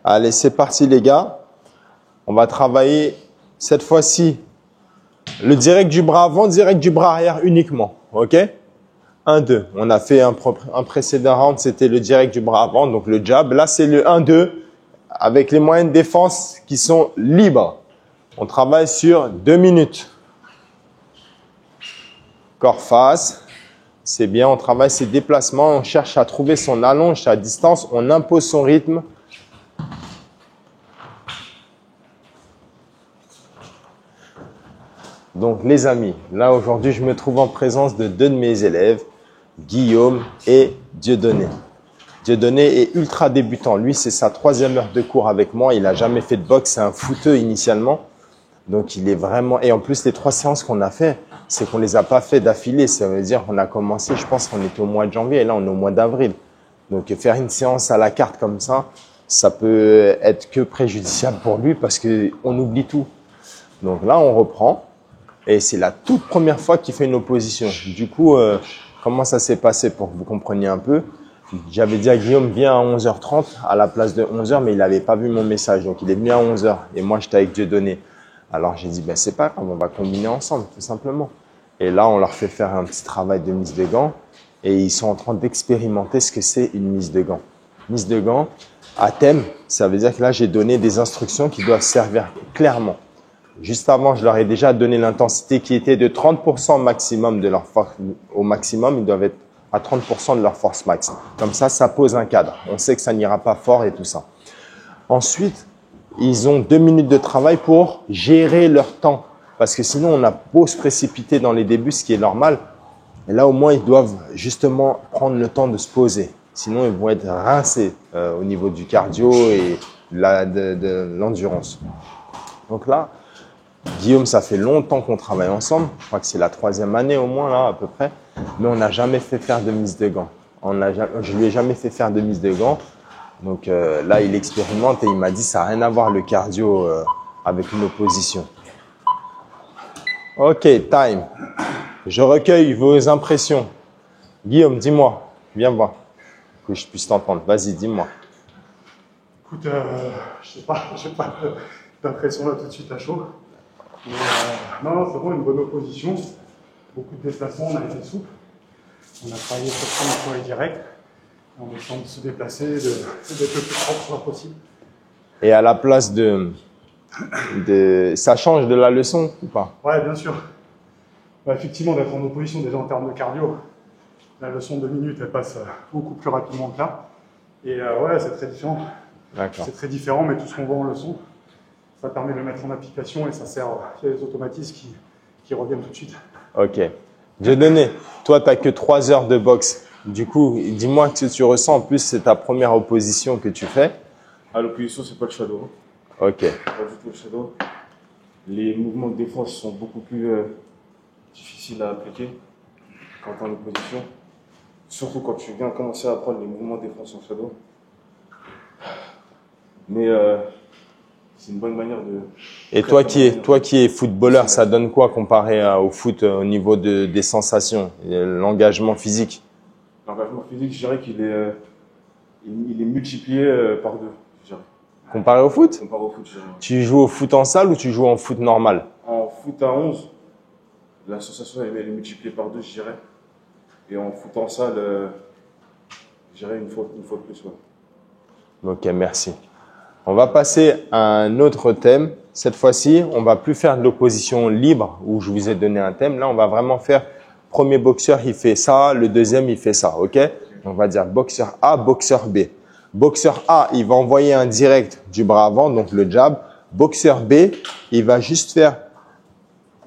Allez, c'est parti les gars. On va travailler cette fois-ci le direct du bras avant, direct du bras arrière uniquement. OK? 1, 2. On a fait un précédent round, c'était le direct du bras avant, donc le jab. Là, c'est le 1, 2 avec les moyens de défense qui sont libres. On travaille sur 2 minutes. Corps face. C'est bien, on travaille ses déplacements, on cherche à trouver son allonge, sa distance, on impose son rythme. Donc les amis, là aujourd'hui je me trouve en présence de 2 de mes élèves, Guillaume et Dieudonné. Dieudonné est ultra débutant, lui c'est sa 3e heure de cours avec moi, il n'a jamais fait de boxe, c'est un footeux initialement. Donc il est vraiment, et en plus les 3 séances qu'on a fait, c'est qu'on les a pas fait d'affilée, ça veut dire qu'on a commencé, je pense qu'on était au mois de janvier et là on est au mois d'avril. Donc faire une séance à la carte comme ça peut être que préjudiciable pour lui parce qu'on oublie tout. Donc là on reprend. Et c'est la toute première fois qu'il fait une opposition. Du coup, comment ça s'est passé pour que vous compreniez un peu? J'avais dit à Guillaume, viens à 11h30 à la place de 11h, mais il n'avait pas vu mon message. Donc, il est venu à 11h et moi, j'étais avec Dieudonné. Alors, j'ai dit, ben, c'est pas grave, on va combiner ensemble, tout simplement. Et là, on leur fait faire un petit travail de mise de gants et ils sont en train d'expérimenter ce que c'est une mise de gants. Mise de gants à thème, ça veut dire que là, j'ai donné des instructions qui doivent servir clairement. Juste avant, je leur ai déjà donné l'intensité qui était de 30% maximum de leur force. Au maximum, ils doivent être à 30% de leur force max. Comme ça pose un cadre. On sait que ça n'ira pas fort et tout ça. Ensuite, ils ont 2 minutes de travail pour gérer leur temps. Parce que sinon, on a beau se précipiter dans les débuts, ce qui est normal. Et là, au moins, ils doivent justement prendre le temps de se poser. Sinon, ils vont être rincés au niveau du cardio et de l'endurance. Donc là, Guillaume, ça fait longtemps qu'on travaille ensemble. Je crois que c'est la 3e année au moins, là, à peu près. Mais on n'a jamais fait faire de mise de gants. Je lui ai jamais fait faire de mise de gants. Donc là, il expérimente et il m'a dit, ça n'a rien à voir le cardio avec une opposition. Ok, time. Je recueille vos impressions. Guillaume, dis-moi. Viens voir. Que je puisse t'entendre. Vas-y, dis-moi. Écoute, je n'ai pas d'impression là tout de suite à chaud. Mais non, c'est vraiment une bonne opposition. Beaucoup de déplacements, on a été souple. On a travaillé sur le direct. En essayant de se déplacer, d'être le plus propre possible. Et à la place ça change de la leçon ou pas? Ouais, bien sûr. Bah, effectivement, d'être en opposition déjà en termes de cardio, la leçon de 2 minutes, elle passe beaucoup plus rapidement que là. Et ouais, c'est très différent. D'accord. C'est très différent, mais tout ce qu'on voit en leçon, ça permet de le mettre en application et ça sert à les automatismes qui reviennent tout de suite. Ok. Dieudonné, toi, tu n'as que 3 heures de boxe. Du coup, dis-moi ce que tu ressens. En plus, c'est ta première opposition que tu fais. À l'opposition, c'est pas le shadow. Ok. Pas du tout le shadow. Les mouvements de défense sont beaucoup plus difficiles à appliquer quand tu es en opposition. Surtout quand tu viens commencer à apprendre les mouvements de défense en shadow. Mais c'est une bonne manière de... Et toi qui es footballeur, ça donne quoi comparé au foot au niveau des sensations, l'engagement physique? L'engagement physique, je dirais qu'il est, il est multiplié par 2. Je dirais. Comparé au foot? Comparé au foot, je dirais. Tu joues au foot en salle ou tu joues en foot normal? En foot à 11, la sensation elle est multipliée par 2, je dirais. Et en foot en salle, je dirais une fois de plus. Ouais. Ok, merci. On va passer à un autre thème. Cette fois-ci, on va plus faire de l'opposition libre où je vous ai donné un thème. Là, on va vraiment faire premier boxeur, il fait ça, le deuxième, il fait ça. Ok? On va dire boxeur A, boxeur B. Boxeur A, il va envoyer un direct du bras avant, donc le jab. Boxeur B, il va juste faire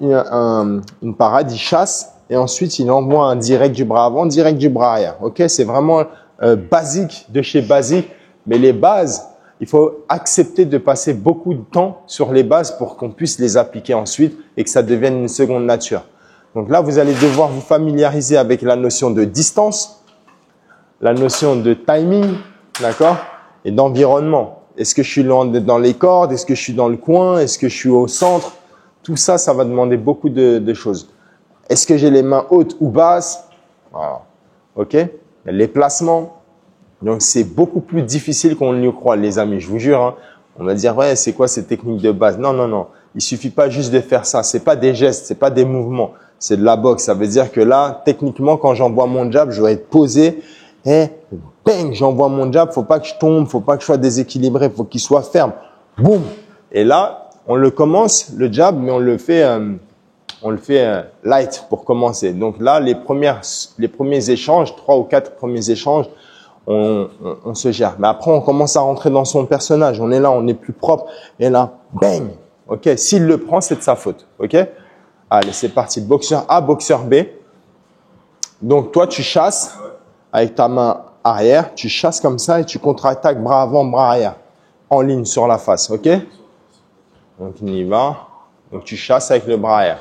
une parade, il chasse et ensuite il envoie un direct du bras avant, direct du bras arrière. Ok? C'est vraiment basique de chez basique, mais les bases, il faut accepter de passer beaucoup de temps sur les bases pour qu'on puisse les appliquer ensuite et que ça devienne une seconde nature. Donc là, vous allez devoir vous familiariser avec la notion de distance, la notion de timing, d'accord, et d'environnement. Est-ce que je suis dans les cordes? Est-ce que je suis dans le coin? Est-ce que je suis au centre? Tout ça, ça va demander beaucoup de choses. Est-ce que j'ai les mains hautes ou basses? Voilà. Ok? Les placements. Donc, c'est beaucoup plus difficile qu'on ne le croit, les amis. Je vous jure, hein. On va dire, ouais, c'est quoi ces techniques de base? Non, non, non. Il suffit pas juste de faire ça. C'est pas des gestes, c'est pas des mouvements. C'est de la boxe. Ça veut dire que là, techniquement, quand j'envoie mon jab, je dois être posé. Et bang, j'envoie mon jab. Faut pas que je tombe, faut pas que je sois déséquilibré. Faut qu'il soit ferme. Boum. Et là, on le commence, le jab, mais on le fait light pour commencer. Donc là, les premiers échanges, 3 ou 4 premiers échanges, on se gère. Mais après, on commence à rentrer dans son personnage. On est là, on est plus propre. Et là, bang. Ok. S'il le prend, c'est de sa faute. Ok. Allez, c'est parti. Boxeur A, boxeur B. Donc toi, tu chasses avec ta main arrière. Tu chasses comme ça et tu contre-attaques bras avant, bras arrière, en ligne sur la face. Ok. Donc on y va. Donc tu chasses avec le bras arrière.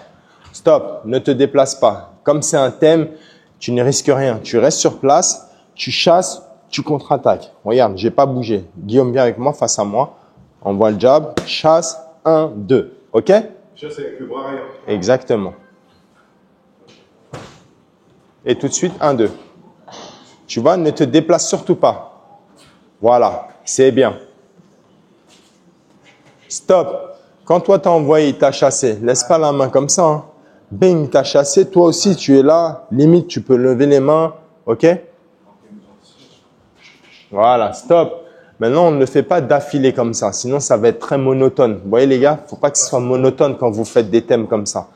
Stop. Ne te déplace pas. Comme c'est un thème, tu ne risques rien. Tu restes sur place. Tu chasses. Tu contre-attaques. Regarde, j'ai pas bougé. Guillaume, viens avec moi, face à moi. On voit le jab. Chasse. 1, 2. OK? Chasse avec le bras arrière. Exactement. Et tout de suite, 1, 2. Tu vois, ne te déplace surtout pas. Voilà. C'est bien. Stop. Quand toi, t'as envoyé, il t'a chassé. Laisse pas la main comme ça. Hein. Bing, il t'a chassé. Toi aussi, tu es là. Limite, tu peux lever les mains. OK? Voilà, stop. Maintenant, on ne le fait pas d'affilée comme ça. Sinon, ça va être très monotone. Vous voyez, les gars, faut pas que ce soit monotone quand vous faites des thèmes comme ça.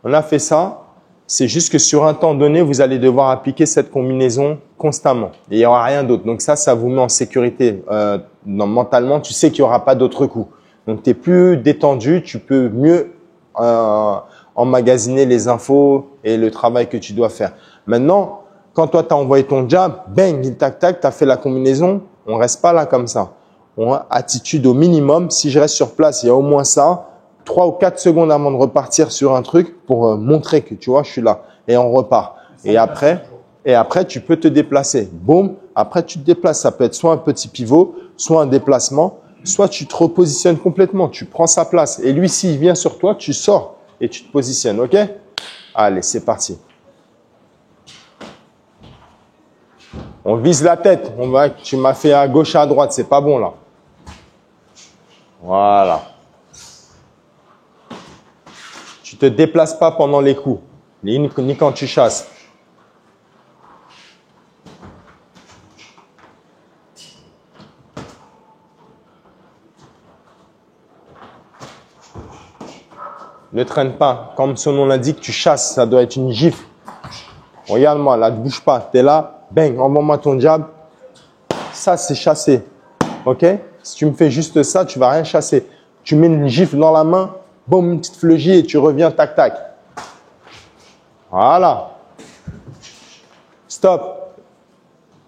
On a fait ça. C'est juste que sur un temps donné, vous allez devoir appliquer cette combinaison constamment. Et il n'y aura rien d'autre. Donc ça vous met en sécurité. Mentalement, tu sais qu'il n'y aura pas d'autres coups. Donc, tu es plus détendu. Tu peux mieux emmagasiner les infos et le travail que tu dois faire. Maintenant, quand toi, tu as envoyé ton jab, bang, il tac-tac, tu as fait la combinaison, on reste pas là comme ça. On a attitude au minimum. Si je reste sur place, il y a au moins ça, 3 ou 4 secondes avant de repartir sur un truc pour montrer que, tu vois, je suis là. Et on repart. Et après, tu peux te déplacer. Boum, après, tu te déplaces. Ça peut être soit un petit pivot, soit un déplacement, soit tu te repositionnes complètement. Tu prends sa place. Et lui, s'il vient sur toi, tu sors et tu te positionnes. OK? Allez, c'est parti. On vise la tête. Tu m'as fait à gauche, à droite. C'est pas bon, là. Voilà. Tu te déplaces pas pendant les coups, ni quand tu chasses. Ne traîne pas. Comme son nom l'indique, tu chasses. Ça doit être une gifle. Regarde-moi, là, ne bouge pas. Tu es là. Bang, envoie-moi ton jab. Ça, c'est chasser. OK? Si tu me fais juste ça, tu vas rien chasser. Tu mets une gifle dans la main, boum, une petite fleugie et tu reviens, tac, tac. Voilà. Stop.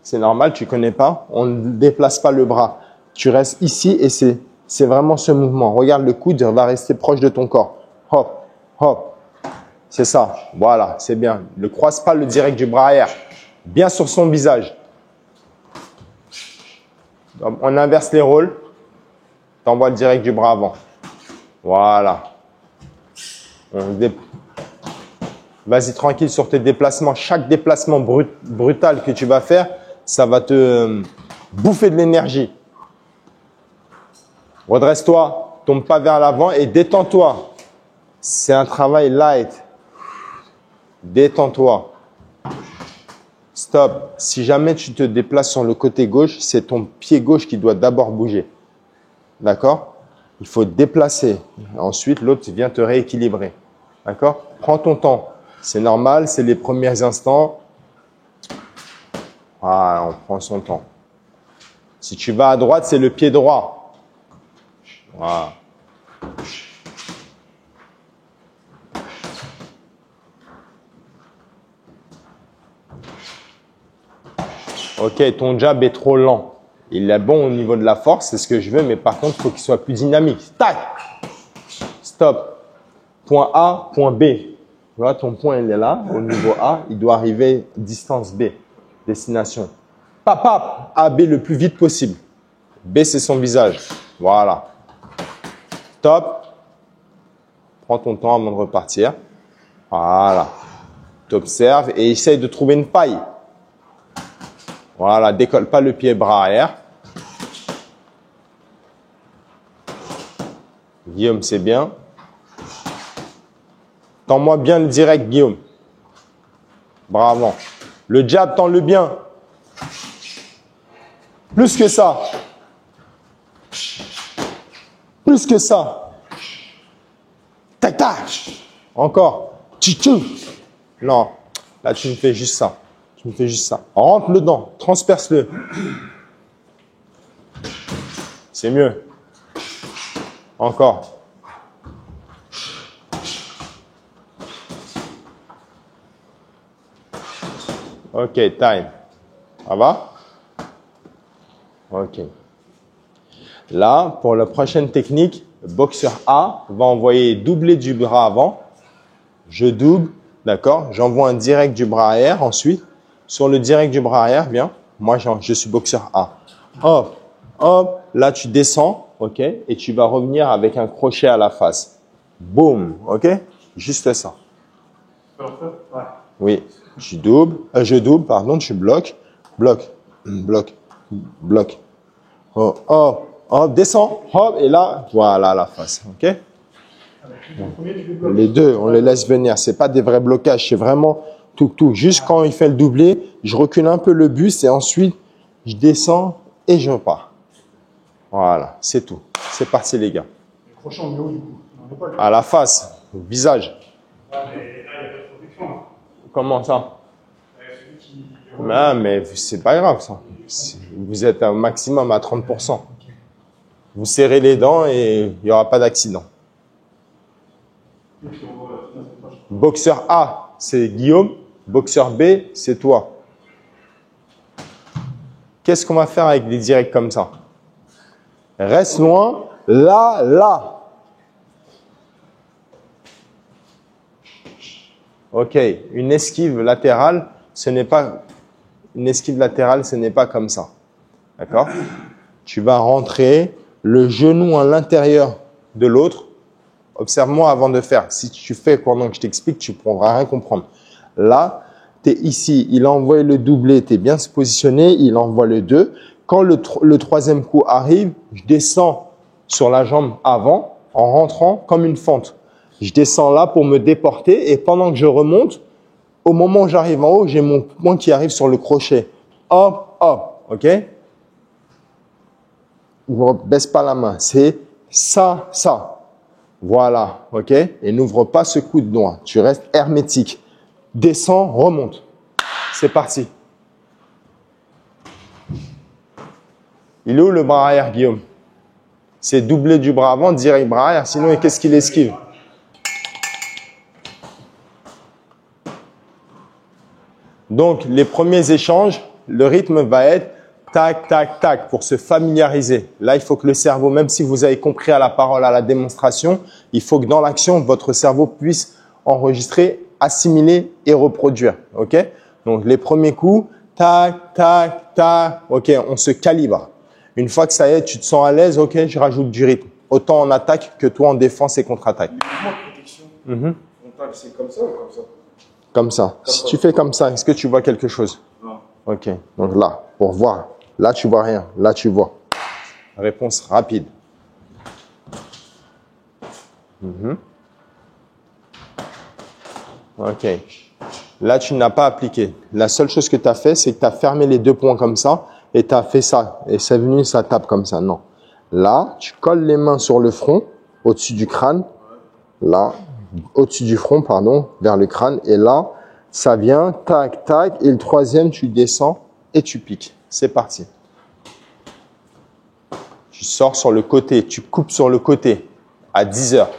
C'est normal, tu connais pas. On ne déplace pas le bras. Tu restes ici et c'est vraiment ce mouvement. Regarde, le coude va rester proche de ton corps. Hop, hop. C'est ça. Voilà, c'est bien. Ne croise pas le direct du bras arrière. Bien sur son visage. On inverse les rôles. Tu envoies le direct du bras avant. Voilà. Vas-y tranquille sur tes déplacements. Chaque déplacement brutal que tu vas faire, ça va te bouffer de l'énergie. Redresse-toi, tombe pas vers l'avant et détends-toi. C'est un travail light. Détends-toi. Stop. Si jamais tu te déplaces sur le côté gauche, c'est ton pied gauche qui doit d'abord bouger. D'accord? Il faut te déplacer. Ensuite, l'autre vient te rééquilibrer. D'accord? Prends ton temps. C'est normal, c'est les premiers instants. Voilà, on prend son temps. Si tu vas à droite, c'est le pied droit. Voilà. Ok, ton jab est trop lent. Il est bon au niveau de la force, c'est ce que je veux, mais par contre, il faut qu'il soit plus dynamique. Tac! Stop. Point A, point B. Tu vois, ton point, il est là, au niveau A. Il doit arriver distance B, destination. Pap, pap, A, B le plus vite possible. B, c'est son visage. Voilà. Stop. Prends ton temps avant de repartir. Voilà. Tu observes et essaye de trouver une faille. Voilà, décolle pas le pied, bras arrière. Guillaume, c'est bien. Tends-moi bien le direct, Guillaume. Bras avant. Le jab, tends-le bien. Plus que ça. Plus que ça. Tac, tac. Encore. Tchou. Non. Là, tu me fais juste ça. Tu me fais juste ça. Rentre le dent. Transperce-le. C'est mieux. Encore. Ok, time. Ça va? Ok. Là, pour la prochaine technique, le boxeur A va envoyer doubler du bras avant. Je double, d'accord? J'envoie un direct du bras arrière. Ensuite, sur le direct du bras arrière, viens. Moi, je suis boxeur A. Hop, hop. Là, tu descends, ok? Et tu vas revenir avec un crochet à la face. Boum, ok? Juste ça. Ouais. Oui. Je double, pardon, tu bloques, bloque, bloque, bloque. Oh, oh, oh, descends, hop, et là, voilà la face, ok? Les deux, on les laisse venir. C'est pas des vrais blocages, c'est vraiment tout. Juste quand il fait le doublé, je recule un peu le buste et ensuite, je descends et je repars. Voilà, c'est tout. C'est parti, les gars. Le crochet en haut, du coup. À la face, au visage. Ouais, mais là, il n'y a pas de protection. Comment ça? Celui qui... Ah, mais c'est pas grave, ça. Vous êtes un maximum à 30%. Vous serrez les dents et il n'y aura pas d'accident. Boxeur A, c'est Guillaume. Boxeur B, c'est toi. Qu'est-ce qu'on va faire avec des directs comme ça? Reste loin. Là, là. Ok, une esquive latérale, ce n'est pas comme ça. D'accord? Tu vas rentrer le genou à l'intérieur de l'autre. Observe-moi avant de faire. Si tu fais pendant que je t'explique, tu ne pourras rien comprendre. Là, tu es ici, il a envoyé le doublé, tu es bien se positionner, il envoie le 2. Quand le troisième coup arrive, je descends sur la jambe avant en rentrant comme une fente. Je descends là pour me déporter et pendant que je remonte, au moment où j'arrive en haut, j'ai mon poing qui arrive sur le crochet. Hop, hop, ok? Ne baisse pas la main, c'est ça, ça. Voilà, ok? Et n'ouvre pas ce coup de doigt. Tu restes hermétique. Descends, remonte. C'est parti. Il est où le bras arrière, Guillaume? C'est doublé du bras avant, direct bras arrière. Sinon, qu'est-ce qu'il esquive? Donc, les premiers échanges, le rythme va être tac, tac, tac pour se familiariser. Là, il faut que le cerveau, même si vous avez compris à la parole, à la démonstration, il faut que dans l'action, votre cerveau puisse enregistrer, assimiler et reproduire. Ok? Donc, les premiers coups, tac, tac, tac. Ok, on se calibre. Une fois que ça y est, tu te sens à l'aise, ok, je rajoute du rythme. Autant en attaque que toi en défense et contre-attaque. Les mouvements de protection frontale, c'est comme ça ou comme ça? Comme ça. Si tu fais comme ça, est-ce que tu vois quelque chose? Non. Ok. Donc là, pour voir. Là, tu vois rien. Là, tu vois. Réponse rapide. Ok. Là, tu n'as pas appliqué. La seule chose que tu as fait, c'est que tu as fermé les deux points comme ça et tu as fait ça. Et c'est venu, ça tape comme ça. Non. Là, tu colles les mains sur le front, au-dessus du crâne. Là, au-dessus du front, pardon, vers le crâne. Et là, ça vient, tac, tac. Et le troisième, tu descends et tu piques. C'est parti. Tu sors sur le côté, tu coupes sur le côté à 10 heures.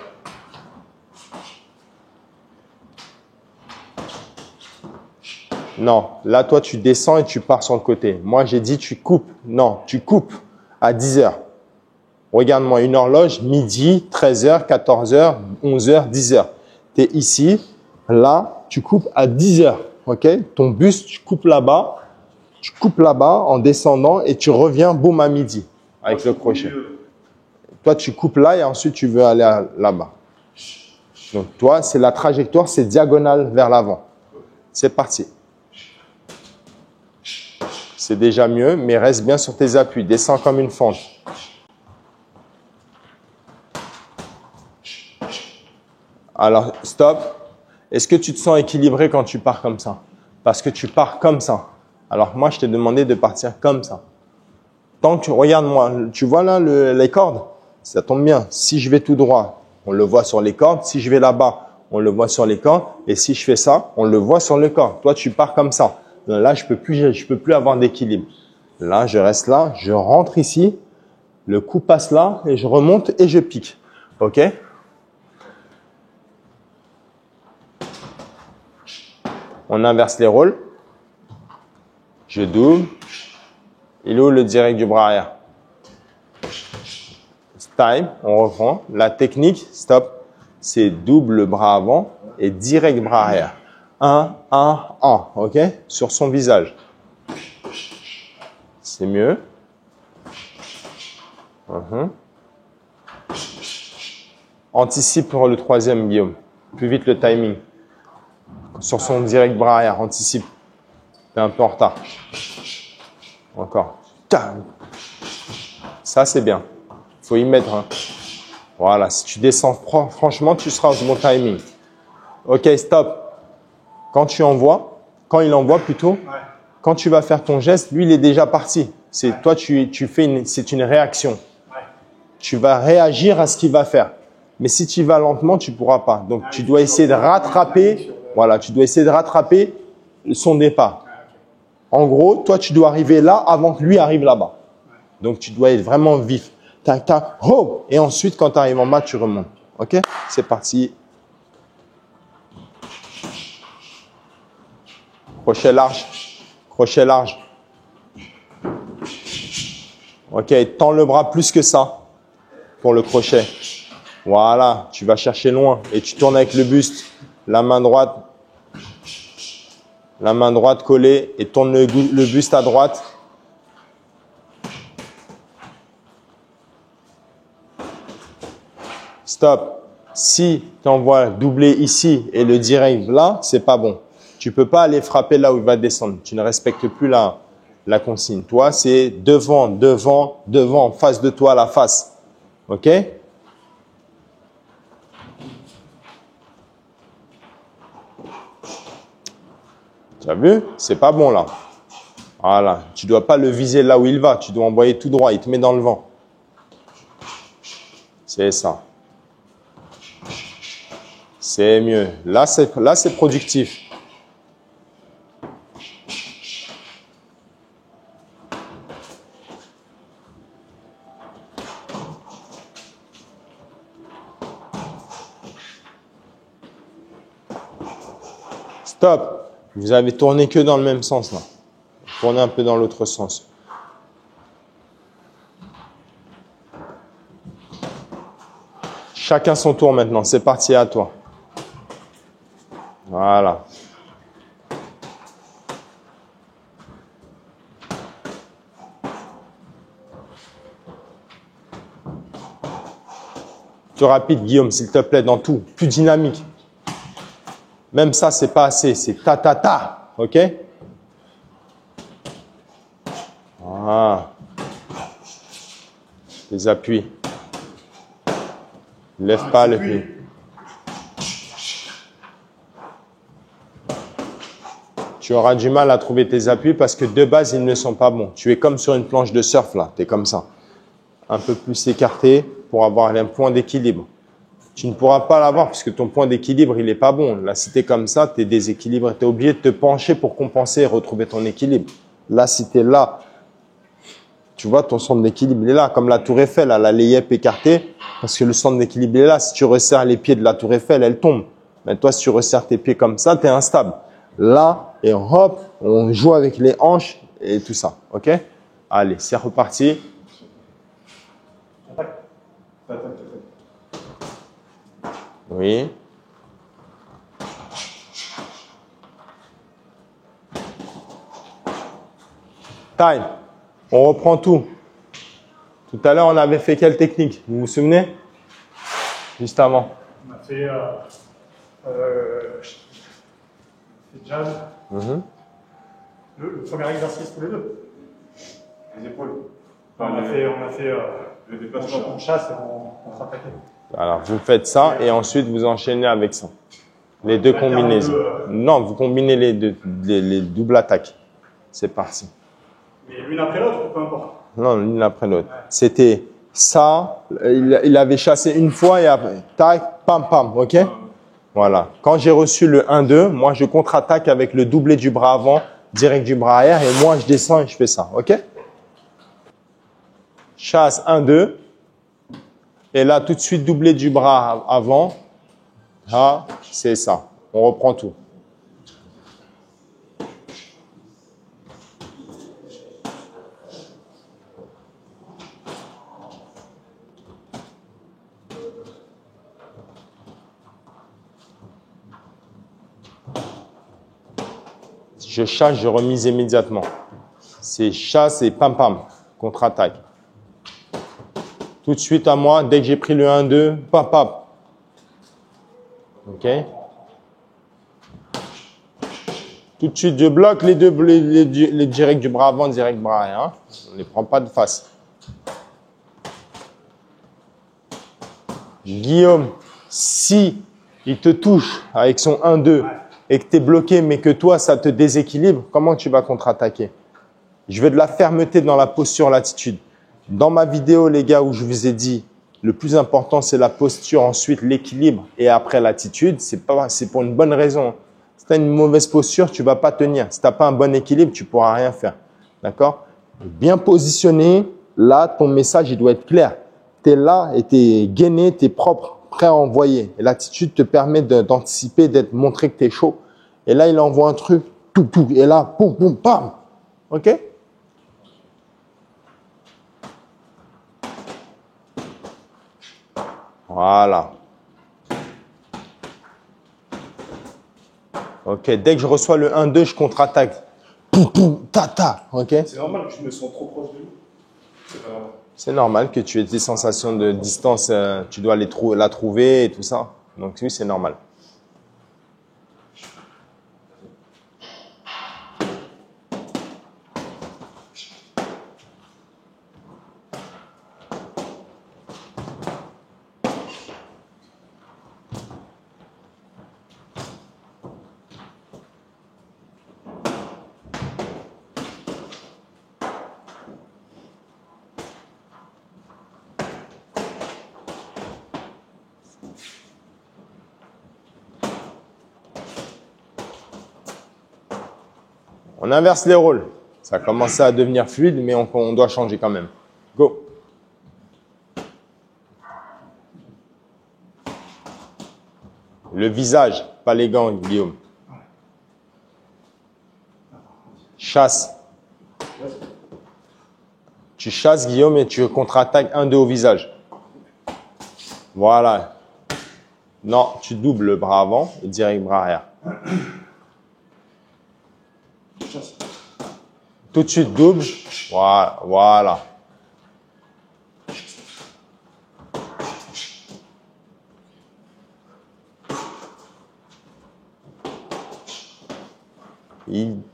Non, là, toi, tu descends et tu pars sur le côté. Moi, j'ai dit, tu coupes. Non, tu coupes à 10 heures. Regarde-moi, une horloge, midi, 13h, 14h, 11h, 10h. Tu es ici, là, tu coupes à 10h. Ok? Ton buste, tu coupes là-bas en descendant et tu reviens, boum, à midi avec le crochet. Toi, tu coupes là et ensuite, tu veux aller là-bas. Donc, toi, c'est la trajectoire, c'est diagonale vers l'avant. C'est parti. C'est déjà mieux, mais reste bien sur tes appuis. Descends comme une fente. Alors, stop. Est-ce que tu te sens équilibré quand tu pars comme ça? Parce que tu pars comme ça. Alors, moi, je t'ai demandé de partir comme ça. Tant que, regarde-moi, tu vois là les cordes? Ça tombe bien. Si je vais tout droit, on le voit sur les cordes. Si je vais là-bas, on le voit sur les cordes. Et si je fais ça, on le voit sur le corps. Toi, tu pars comme ça. Là, je peux plus avoir d'équilibre. Là, je reste là, je rentre ici, le coup passe là et je remonte et je pique. OK? On inverse les rôles. Je double. Il est où le direct du bras arrière? Time, on reprend. La technique, stop, c'est double bras avant et direct bras arrière. 1, 1, 1, OK? Sur son visage. C'est mieux. Anticipe pour le troisième, Guillaume. Plus vite le timing. Sur son direct bras arrière, anticipe. T'es un peu en retard. Encore. Ça, c'est bien. Faut y mettre. Hein. Voilà, si tu descends, franchement, tu seras au bon timing. OK, stop. Quand il envoie plutôt, quand tu vas faire ton geste, lui, il est déjà parti. C'est toi, tu fais c'est une réaction. Tu vas réagir à ce qu'il va faire. Mais si tu vas lentement, tu pourras pas. Donc, tu dois essayer de rattraper. Voilà, tu dois essayer de rattraper son départ. En gros, toi, tu dois arriver là avant que lui arrive là-bas. Donc, tu dois être vraiment vif. Tac, tac, oh! Et ensuite, quand tu arrives en bas, tu remontes. OK? C'est parti. Crochet large. Crochet large. OK, tends le bras plus que ça pour le crochet. Voilà, tu vas chercher loin et tu tournes avec le buste. La main droite collée et tourne le buste à droite. Stop. Si tu envoies doubler ici et le direct là, c'est pas bon. Tu peux pas aller frapper là où il va descendre. Tu ne respectes plus la consigne. Toi, c'est devant, devant, devant, en face de toi, la face. OK? Tu as vu? C'est pas bon là. Voilà. Tu dois pas le viser là où il va. Tu dois envoyer tout droit. Il te met dans le vent. C'est ça. C'est mieux. Là, c'est productif. Stop. Vous avez tourné que dans le même sens là. Tournez un peu dans l'autre sens. Chacun son tour maintenant. C'est parti, à toi. Voilà. Plus rapide, Guillaume, s'il te plaît, dans tout. Plus dynamique. Même ça, c'est pas assez. C'est ta. OK? Voilà. Les appuis. Lève pas le pied. Tu auras du mal à trouver tes appuis parce que de base, ils ne sont pas bons. Tu es comme sur une planche de surf là. Tu es comme ça. Un peu plus écarté pour avoir un point d'équilibre. Tu ne pourras pas l'avoir parce que ton point d'équilibre, il n'est pas bon. Là, si tu es comme ça, tu es déséquilibré. Tu es obligé de te pencher pour compenser et retrouver ton équilibre. Là, si tu es là, tu vois, ton centre d'équilibre, il est là. Comme la tour Eiffel, elle a les yeux écartés parce que le centre d'équilibre est là. Si tu resserres les pieds de la tour Eiffel, elle tombe. Mais toi, si tu resserres tes pieds comme ça, tu es instable. Là, et hop, on joue avec les hanches et tout ça. OK? Allez, c'est reparti. Oui. Time. On reprend tout. Tout à l'heure, on avait fait quelle technique? Vous vous souvenez? Juste avant. On a fait jab. Le premier exercice tous les deux. Les épaules. On a fait le déplacement. on chasse et on contre-attaque. Alors, vous faites ça et ensuite vous enchaînez avec ça. Les deux combinaisons. Non, vous combinez les deux, les doubles attaques. C'est parti. Mais l'une après l'autre, peu importe. Non, l'une après l'autre. C'était ça, il avait chassé une fois et après, tac, pam, pam, ok? Voilà. Quand j'ai reçu le 1-2, moi je contre-attaque avec le doublé du bras avant, direct du bras arrière et moi je descends et je fais ça, ok? Chasse 1-2. Et là, tout de suite, doublé du bras avant. Ah, c'est ça. On reprend tout. Je chasse, je remise immédiatement. C'est chasse et pam pam, contre-attaque. Tout de suite à moi, dès que j'ai pris le 1-2, pam pam. Ok. Tout de suite, je bloque les deux, les directs du bras avant, direct bras arrière. Hein. On ne les prend pas de face. Guillaume, si il te touche avec son 1-2 et que tu es bloqué, mais que toi, ça te déséquilibre, comment tu vas contre-attaquer? Je veux de la fermeté dans la posture, l'attitude. Dans ma vidéo, les gars, où je vous ai dit, le plus important, c'est la posture, ensuite l'équilibre et après l'attitude. C'est pour une bonne raison. Si tu as une mauvaise posture, tu vas pas tenir. Si tu n'as pas un bon équilibre, tu pourras rien faire. D'accord? Bien positionné, là, ton message, il doit être clair. Tu es là et tu es gainé, tu es propre, prêt à envoyer. Et l'attitude te permet d'anticiper, d'être montré que tu es chaud. Et là, il envoie un truc, tout, tout. Et là, poum, poum, pam. OK? Voilà. Ok, dès que je reçois le 1-2, je contre-attaque. Poum, poum, ta, ta. Ok? C'est normal que je me sens trop proche de lui. C'est pas normal. C'est normal que tu aies des sensations de distance, tu dois la trouver et tout ça. Donc oui, c'est normal. On inverse les rôles. Ça a commencé à devenir fluide, mais on doit changer quand même. Go. Le visage, pas les gants, Guillaume. Chasse. Tu chasses, Guillaume, et tu contre-attaques 1-2 au visage. Voilà. Non, tu doubles le bras avant et direct bras arrière. Tout de suite double. Voilà. Voilà.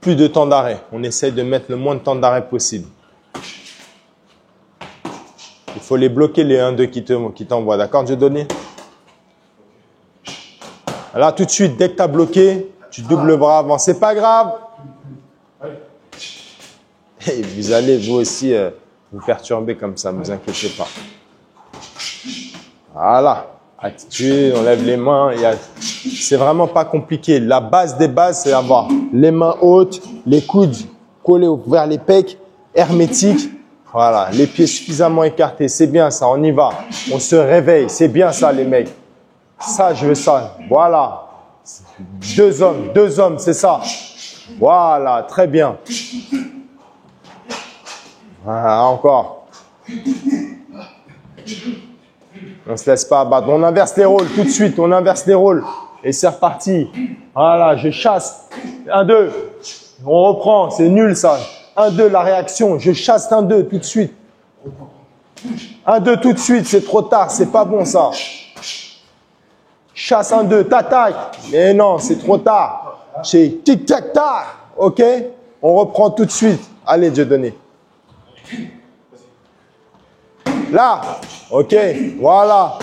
Plus de temps d'arrêt. On essaye de mettre le moins de temps d'arrêt possible. Il faut les bloquer les 1-2 qui t'envoient. D'accord, Dieudonné? Là, tout de suite, dès que tu as bloqué, tu doubles le bras avant. C'est pas grave. Et vous allez vous aussi vous perturber comme ça, ne vous inquiétez pas. Voilà. Attitude, on lève les mains. C'est vraiment pas compliqué. La base des bases, c'est avoir les mains hautes, les coudes collés vers les pecs, hermétiques. Voilà, les pieds suffisamment écartés. C'est bien ça, on y va. On se réveille. C'est bien ça, les mecs. Ça, je veux ça. Voilà. Deux hommes, c'est ça. Voilà, très bien. Voilà, encore. On se laisse pas abattre. On inverse les rôles tout de suite. On inverse les rôles. Et c'est reparti. Voilà, je chasse. 1-2. On reprend. C'est nul ça. 1-2, la réaction. Je chasse 1-2 tout de suite. 1-2 tout de suite. C'est trop tard. C'est pas bon ça. Chasse 1-2. T'attaques. Mais non, c'est trop tard. C'est tic-tac-tac. OK? On reprend tout de suite. Allez, Dieudonné. Là. Ok, voilà.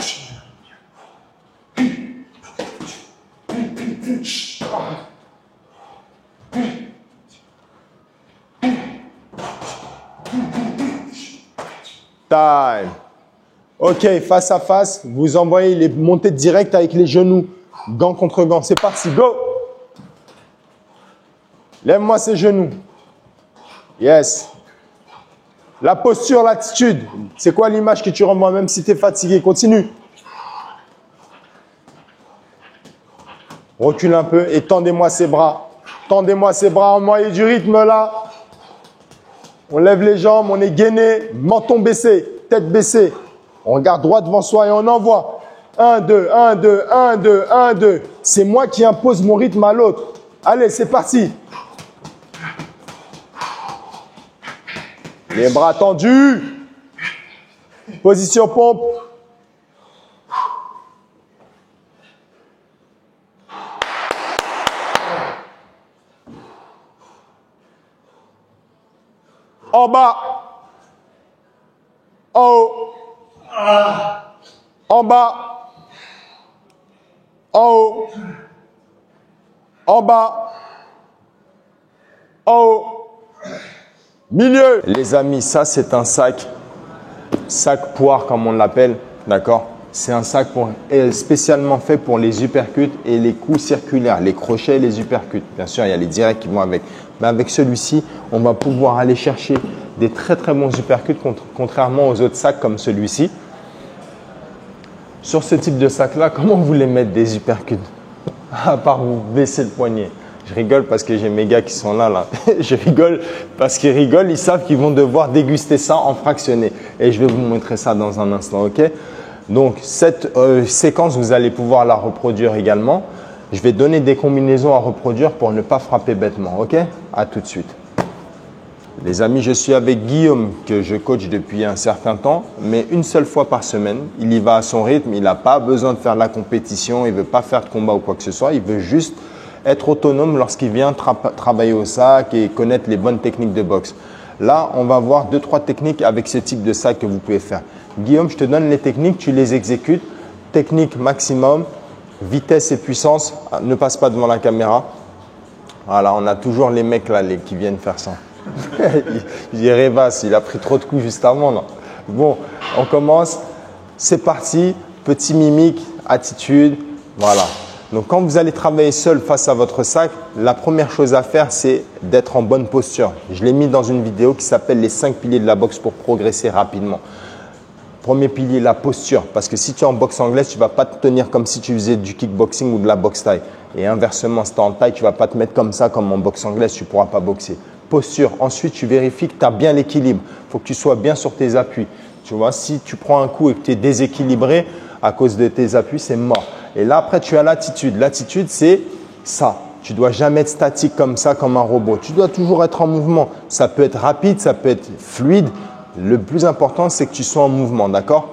Time. Ok, face à face, vous envoyez les montées directes avec les genoux. Gant contre gant. C'est parti, go. Lève-moi ces genoux. Yes. La posture, l'attitude. C'est quoi l'image que tu renvoies même si tu es fatigué? Continue. Recule un peu et tendez-moi ces bras. Tendez-moi ces bras, envoyez du rythme là. On lève les jambes, on est gainé, menton baissé, tête baissée. On regarde droit devant soi et on envoie. 1, 2, 1, 2, 1, 2, 1, 2. C'est moi qui impose mon rythme à l'autre. Allez, c'est parti. Les bras tendus. Position pompe. En bas. En haut. En bas. En haut. En bas. En haut. Milieu. Les amis, ça c'est un sac poire comme on l'appelle, d'accord? C'est un sac spécialement fait pour les uppercuts et les coups circulaires, les crochets et les uppercuts. Bien sûr, il y a les directs qui vont avec. Mais avec celui-ci, on va pouvoir aller chercher des très très bons uppercuts contrairement aux autres sacs comme celui-ci. Sur ce type de sac-là, comment vous voulez mettre des uppercuts? À part vous baisser le poignet. Je rigole parce que j'ai mes gars qui sont là. Je rigole parce qu'ils rigolent, ils savent qu'ils vont devoir déguster ça en fractionné. Et je vais vous montrer ça dans un instant, ok? Donc, cette séquence, vous allez pouvoir la reproduire également. Je vais donner des combinaisons à reproduire pour ne pas frapper bêtement, ok? À tout de suite. Les amis, je suis avec Guillaume que je coach depuis un certain temps, mais une seule fois par semaine. Il y va à son rythme, il n'a pas besoin de faire de la compétition, il ne veut pas faire de combat ou quoi que ce soit, il veut juste être autonome lorsqu'il vient travailler au sac et connaître les bonnes techniques de boxe. Là, on va voir 2-3 techniques avec ce type de sac que vous pouvez faire. Guillaume, je te donne les techniques, tu les exécutes. Technique maximum, vitesse et puissance. Ne passe pas devant la caméra. Voilà, on a toujours les mecs là qui viennent faire ça. Il rêvasse, il a pris trop de coups juste avant. Là. Bon, on commence. C'est parti. Petit mimique, attitude. Voilà. Donc, quand vous allez travailler seul face à votre sac, la première chose à faire, c'est d'être en bonne posture. Je l'ai mis dans une vidéo qui s'appelle « Les 5 piliers de la boxe pour progresser rapidement ». Premier pilier, la posture. Parce que si tu es en boxe anglaise, tu ne vas pas te tenir comme si tu faisais du kickboxing ou de la boxe thaï. Et inversement, si tu es en thaï, tu ne vas pas te mettre comme ça, comme en boxe anglaise, tu ne pourras pas boxer. Posture. Ensuite, tu vérifies que tu as bien l'équilibre. Il faut que tu sois bien sur tes appuis. Tu vois, si tu prends un coup et que tu es déséquilibré à cause de tes appuis, c'est mort. Et là, après, tu as l'attitude. L'attitude, c'est ça. Tu ne dois jamais être statique comme ça, comme un robot. Tu dois toujours être en mouvement. Ça peut être rapide, ça peut être fluide. Le plus important, c'est que tu sois en mouvement, d'accord?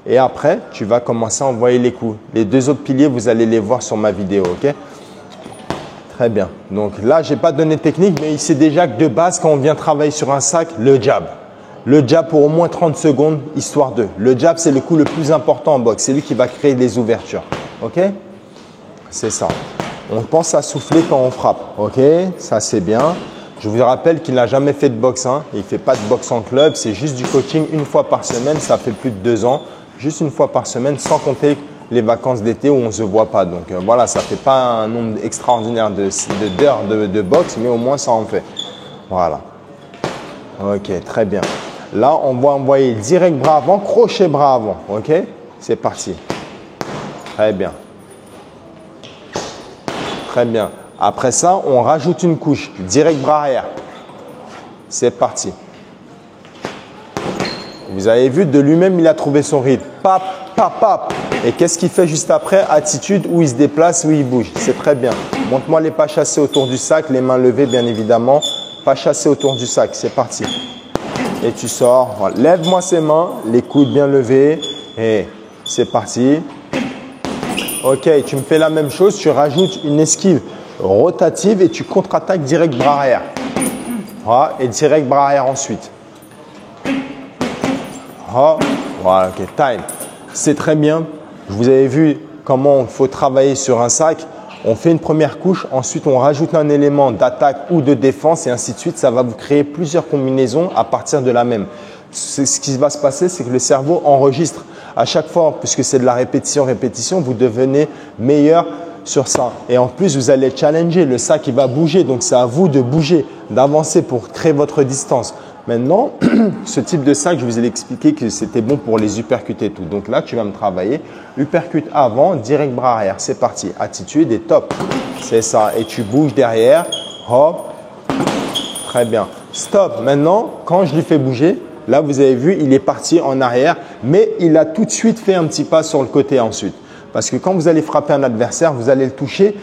Et après, tu vas commencer à envoyer les coups. Les 2 autres piliers, vous allez les voir sur ma vidéo, ok? Très bien. Donc là, je n'ai pas donné de technique, mais il sait déjà que de base, quand on vient travailler sur un sac, le jab. Le jab pour au moins 30 secondes, histoire de. Le jab, c'est le coup le plus important en boxe. C'est lui qui va créer les ouvertures. Ok? C'est ça. On pense à souffler quand on frappe. Ok? Ça, c'est bien. Je vous rappelle qu'il n'a jamais fait de boxe. Hein. Il ne fait pas de boxe en club. C'est juste du coaching une fois par semaine. Ça fait plus de 2 ans. Juste une fois par semaine, sans compter les vacances d'été où on ne se voit pas. Donc voilà, ça ne fait pas un nombre extraordinaire d'heures de boxe, mais au moins ça en fait. Voilà. Ok, très bien. Là, on va envoyer direct bras avant, crochet bras avant. Ok? C'est parti. Très bien. Très bien. Après ça, on rajoute une couche. Direct bras arrière. C'est parti. Vous avez vu, de lui-même, il a trouvé son rythme. Pap, pap, pap. Et qu'est-ce qu'il fait juste après? Attitude, où il se déplace, où il bouge. C'est très bien. Montre-moi les pas chassés autour du sac, les mains levées, bien évidemment. Pas chassés autour du sac. C'est parti. Et tu sors. Voilà. Lève-moi ses mains, les coudes bien levés. Et c'est parti. Ok, tu me fais la même chose. Tu rajoutes une esquive rotative et tu contre-attaques direct bras arrière. Voilà. Et direct bras arrière ensuite. Hop. Voilà, ok, time. C'est très bien. Vous avez vu comment il faut travailler sur un sac. On fait une première couche, ensuite on rajoute un élément d'attaque ou de défense et ainsi de suite. Ça va vous créer plusieurs combinaisons à partir de la même. Ce qui va se passer, c'est que le cerveau enregistre à chaque fois, puisque c'est de la répétition, vous devenez meilleur sur ça. Et en plus, vous allez challenger. Le sac, il va bouger. Donc, c'est à vous de bouger, d'avancer pour créer votre distance. Maintenant, ce type de sac, je vous ai expliqué que c'était bon pour les uppercuts et tout. Donc là, tu vas me travailler uppercut avant, direct bras arrière. C'est parti. Attitude et top. C'est ça. Et tu bouges derrière. Hop. Très bien. Stop. Maintenant, quand je lui fais bouger, là, vous avez vu, il est parti en arrière, mais il a tout de suite fait un petit pas sur le côté ensuite. Parce que quand vous allez frapper un adversaire, vous allez le toucher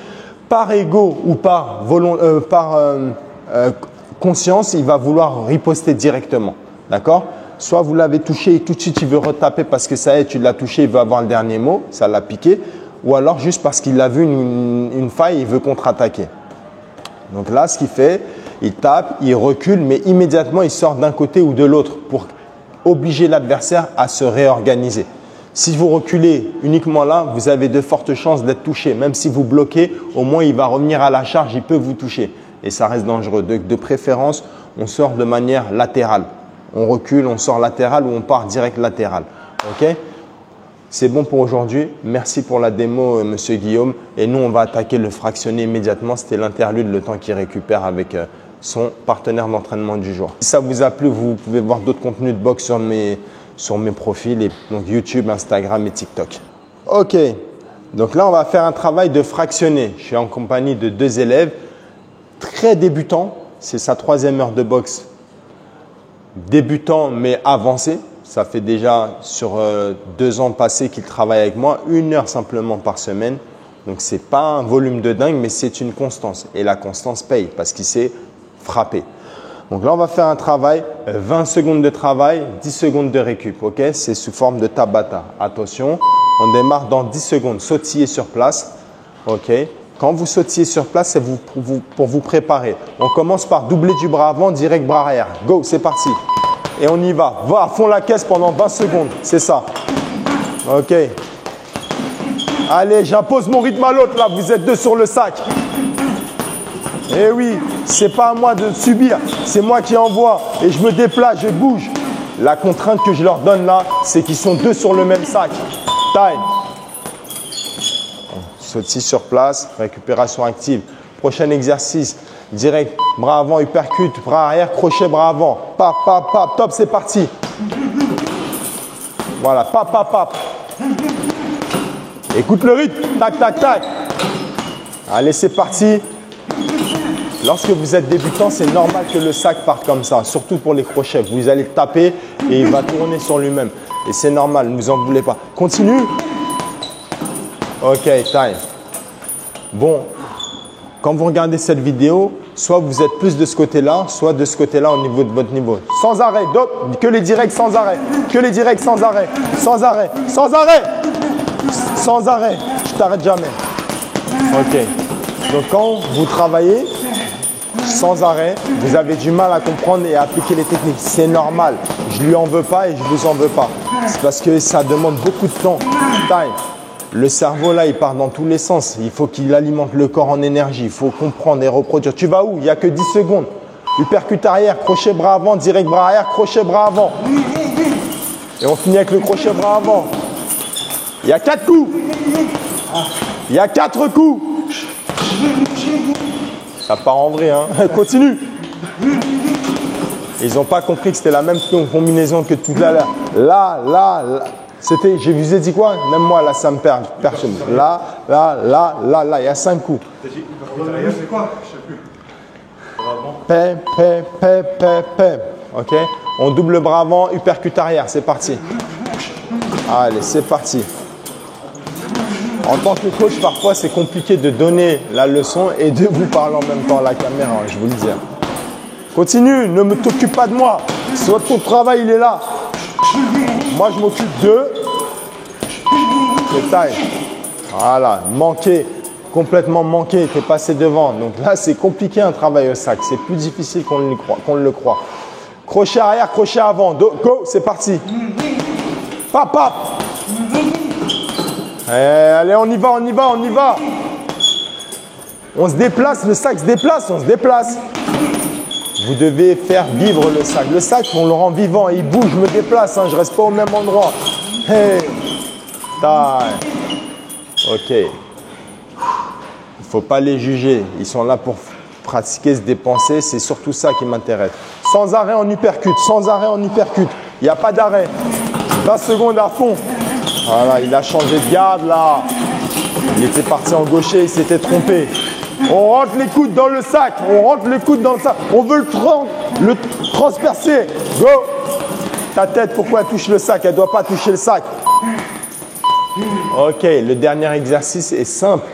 par ego ou par conscience, il va vouloir riposter directement. D'accord? Soit vous l'avez touché et tout de suite il veut retaper parce que ça y est, tu l'as touché, il veut avoir le dernier mot, ça l'a piqué. Ou alors juste parce qu'il a vu une faille, il veut contre-attaquer. Donc là, ce qu'il fait, il tape, il recule, mais immédiatement il sort d'un côté ou de l'autre pour obliger l'adversaire à se réorganiser. Si vous reculez uniquement là, vous avez de fortes chances d'être touché. Même si vous bloquez, au moins il va revenir à la charge, il peut vous toucher. Et ça reste dangereux. De préférence, on sort de manière latérale. On recule, on sort latéral ou on part direct latéral. Ok? C'est bon pour aujourd'hui. Merci pour la démo, Monsieur Guillaume. Et nous, on va attaquer le fractionné immédiatement. C'était l'interlude, le temps qu'il récupère avec son partenaire d'entraînement du jour. Si ça vous a plu, vous pouvez voir d'autres contenus de boxe sur mes profils, et donc YouTube, Instagram et TikTok. Ok, donc là, on va faire un travail de fractionné. Je suis en compagnie de 2 élèves très débutants. C'est sa 3e heure de boxe. Débutant mais avancé. Ça fait déjà sur 2 ans passés qu'il travaille avec moi, 1 heure simplement par semaine. Donc, ce n'est pas un volume de dingue, mais c'est une constance. Et la constance paye parce qu'il sait frapper. Donc là, on va faire un travail, 20 secondes de travail, 10 secondes de récup. Ok? C'est sous forme de tabata. Attention, on démarre dans 10 secondes. Sautiller sur place. Ok? Quand vous sautillez sur place, c'est pour vous préparer. On commence par doubler du bras avant, direct bras arrière. Go, c'est parti. Et on y va. Va à fond la caisse pendant 20 secondes. C'est ça. Ok. Allez, j'impose mon rythme à l'autre là. Vous êtes 2 sur le sac. Eh oui, c'est pas à moi de subir. C'est moi qui envoie. Et je me déplace, je bouge. La contrainte que je leur donne là, c'est qu'ils sont 2 sur le même sac. Time. Sautille sur place. Récupération active. Prochain exercice. Direct, bras avant, uppercut, bras arrière, crochet, bras avant. Pap, pap, pap, top, c'est parti. Voilà, pap, pap, pap. Écoute le rythme, tac, tac, tac. Allez, c'est parti. Lorsque vous êtes débutant, c'est normal que le sac parte comme ça, surtout pour les crochets. Vous allez taper et il va tourner sur lui-même. Et c'est normal, ne vous en voulez pas. Continue. Ok, time. Bon. Quand vous regardez cette vidéo, soit vous êtes plus de ce côté-là, soit de ce côté-là au niveau de votre niveau. Sans arrêt, que les directs sans arrêt, que les directs sans arrêt, sans arrêt, sans arrêt, sans arrêt. Je t'arrête jamais. Ok. Donc quand vous travaillez sans arrêt, vous avez du mal à comprendre et à appliquer les techniques. C'est normal. Je lui en veux pas et je vous en veux pas. C'est parce que ça demande beaucoup de temps. Time. Le cerveau, là, il part dans tous les sens. Il faut qu'il alimente le corps en énergie. Il faut comprendre et reproduire. Tu vas où? Il n'y a que 10 secondes. Uppercut arrière, crochet bras avant, direct bras arrière, crochet bras avant. Et on finit avec le crochet bras avant. Il y a 4 coups. Il y a 4 coups. Ça part en vrai, hein. Continue. Ils n'ont pas compris que c'était la même combinaison que tout à l'heure. Là, là, là. C'était, je vous ai dit quoi? Même moi, là, ça me perd. Là, là, là, là, là. Il y a 5 coups. C'est quoi? Je sais plus. Pé. Ok? On double le bras avant, uppercut arrière. C'est parti. Allez, c'est parti. En tant que coach, parfois, c'est compliqué de donner la leçon et de vous parler en même temps à la caméra. Je vous le dis. Continue. Ne t'occupe pas de moi. Soit ton travail, il est là. Moi, je m'occupe de taille. Voilà, manqué, complètement manqué, tu es passé devant. Donc là, c'est compliqué un travail au sac. C'est plus difficile qu'on le croit. Crochet arrière, crochet avant. Go, c'est parti. Pap, pap. Allez, on y va, on y va, on y va. On se déplace, le sac se déplace, on se déplace. Vous devez faire vivre le sac. Le sac, on le rend vivant. Il bouge, je me déplace, hein, je ne reste pas au même endroit. Hey. Ok. Il ne faut pas les juger. Ils sont là pour pratiquer, se dépenser. C'est surtout ça qui m'intéresse. Sans arrêt en uppercut, sans arrêt en uppercut. Il n'y a pas d'arrêt. 20 secondes à fond. Voilà, il a changé de garde là. Il était parti en gaucher, il s'était trompé. On rentre les coudes dans le sac. On rentre les coudes dans le sac. On veut le transpercer. Go. Ta tête, pourquoi elle touche le sac? Elle ne doit pas toucher le sac. Ok, le dernier exercice est simple,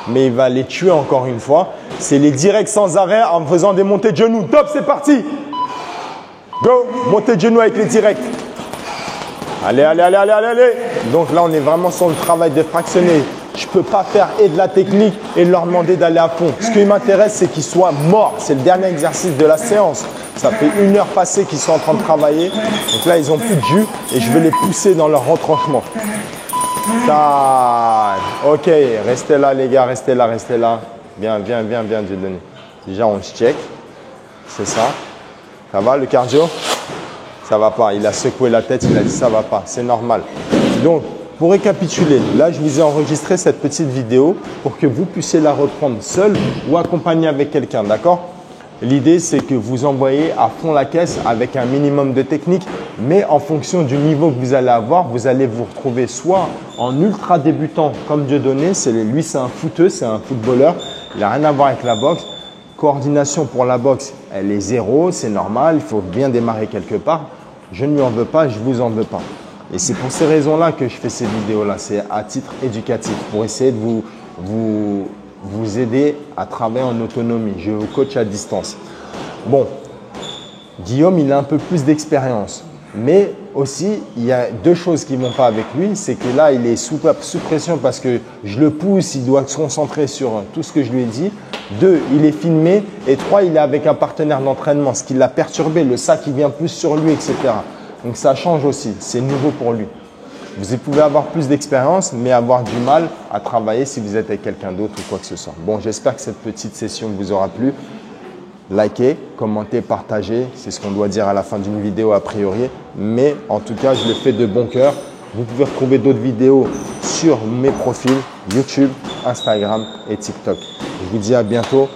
mais il va les tuer encore une fois. C'est les directs sans arrêt en faisant des montées de genoux. Top, c'est parti. Go. Montée de genoux avec les directs. Allez, allez, allez, allez, allez, allez. Donc là, on est vraiment sur le travail de fractionner. Je ne peux pas faire et de la technique et leur demander d'aller à fond. Ce qui m'intéresse, c'est qu'ils soient morts. C'est le dernier exercice de la séance. Ça fait 1 heure passée qu'ils sont en train de travailler. Donc là, ils n'ont plus de jus et je vais les pousser dans leur retranchement. Ok, restez là, les gars, restez là, restez là. Bien, bien, bien, bien, Dieudonné. Déjà, on se check. C'est ça. Ça va, le cardio? Ça va pas. Il a secoué la tête, il a dit ça va pas. C'est normal. Donc, pour récapituler, là, je vous ai enregistré cette petite vidéo pour que vous puissiez la reprendre seul ou accompagné avec quelqu'un, d'accord? L'idée, c'est que vous envoyez à fond la caisse avec un minimum de technique, mais en fonction du niveau que vous allez avoir, vous allez vous retrouver soit en ultra débutant comme Dieudonné, lui c'est un footeux, c'est un footballeur, il n'a rien à voir avec la boxe. Coordination pour la boxe, elle est zéro, c'est normal, il faut bien démarrer quelque part. Je ne lui en veux pas, je ne vous en veux pas. Et c'est pour ces raisons-là que je fais ces vidéos-là. C'est à titre éducatif pour essayer de vous aider à travailler en autonomie. Je vous coach à distance. Bon, Guillaume, il a un peu plus d'expérience. Mais aussi, il y a 2 choses qui ne vont pas avec lui. C'est que là, il est sous pression parce que je le pousse. Il doit se concentrer sur tout ce que je lui ai dit. 2, il est filmé. Et 3, il est avec un partenaire d'entraînement. Ce qui l'a perturbé. Le sac, il vient plus sur lui, etc. Donc ça change aussi, c'est nouveau pour lui. Vous pouvez avoir plus d'expérience, mais avoir du mal à travailler si vous êtes avec quelqu'un d'autre ou quoi que ce soit. Bon, j'espère que cette petite session vous aura plu. Likez, commentez, partagez, c'est ce qu'on doit dire à la fin d'une vidéo a priori. Mais en tout cas, je le fais de bon cœur. Vous pouvez retrouver d'autres vidéos sur mes profils YouTube, Instagram et TikTok. Je vous dis à bientôt.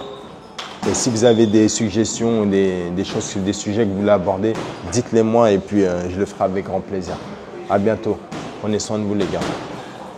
Et si vous avez des suggestions ou des choses, des sujets que vous voulez aborder, dites-les moi et puis je le ferai avec grand plaisir. À bientôt. Prenez soin de vous les gars.